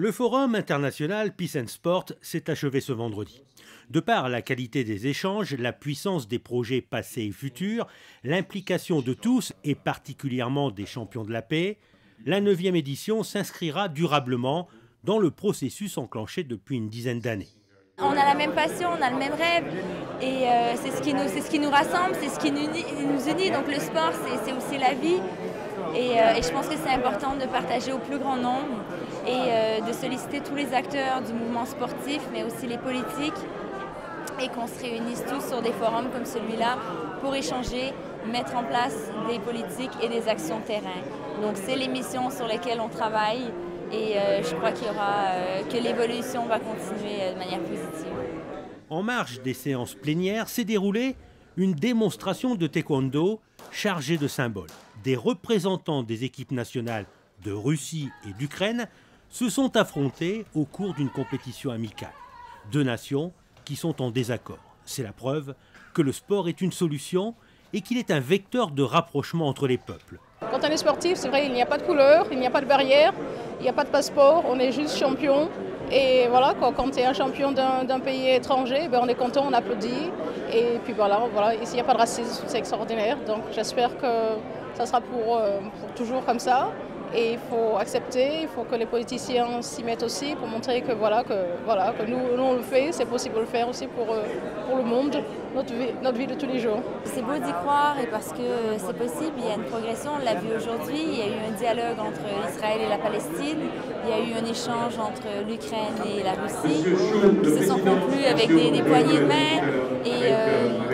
Le forum international Peace and Sport s'est achevé ce vendredi. De par la qualité des échanges, la puissance des projets passés et futurs, l'implication de tous et particulièrement des champions de la paix, la 9e édition s'inscrira durablement dans le processus enclenché depuis une dizaine d'années. On a la même passion, on a le même rêve et c'est ce qui nous rassemble, c'est ce qui nous unit. Donc le sport, c'est aussi la vie et je pense que c'est important de partager au plus grand nombre et de solliciter tous les acteurs du mouvement sportif, mais aussi les politiques, et qu'on se réunisse tous sur des forums comme celui-là pour échanger, mettre en place des politiques et des actions de terrain. Donc c'est les missions sur lesquelles on travaille. Et je crois que l'évolution va continuer de manière positive. En marge des séances plénières s'est déroulée une démonstration de taekwondo chargée de symboles. Des représentants des équipes nationales de Russie et d'Ukraine se sont affrontés au cours d'une compétition amicale. Deux nations qui sont en désaccord. C'est la preuve que le sport est une solution et qu'il est un vecteur de rapprochement entre les peuples. Quand on est sportif, c'est vrai, il n'y a pas de couleur, il n'y a pas de barrière, il n'y a pas de passeport, on est juste champion. Et voilà, quand tu es un champion d'un pays étranger, ben on est content, on applaudit. Et puis voilà, ici il n'y a pas de racisme, c'est extraordinaire. Donc j'espère que ça sera pour toujours comme ça. Et il faut accepter, il faut que les politiciens s'y mettent aussi pour montrer que nous on le fait, c'est possible de le faire aussi pour le monde, notre vie de tous les jours. C'est beau d'y croire et parce que c'est possible, il y a une progression, on l'a vu aujourd'hui, il y a eu un dialogue entre Israël et la Palestine, il y a eu un échange entre l'Ukraine et la Russie, qui se sont conclus avec des poignées de main et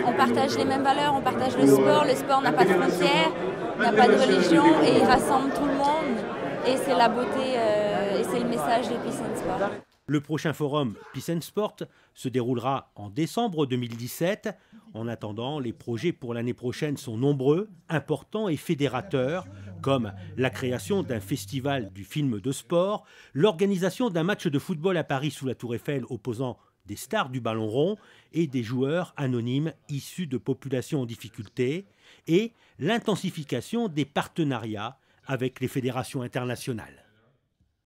on partage les mêmes valeurs, on partage le sport n'a pas de frontières, n'a pas de religion et il rassemble tout le monde. Et c'est la beauté et c'est le message de Peace and Sport. Le prochain forum Peace and Sport se déroulera en décembre 2017. En attendant, les projets pour l'année prochaine sont nombreux, importants et fédérateurs, comme la création d'un festival du film de sport, l'organisation d'un match de football à Paris sous la Tour Eiffel opposant des stars du ballon rond et des joueurs anonymes issus de populations en difficulté, et l'intensification des partenariats avec les fédérations internationales.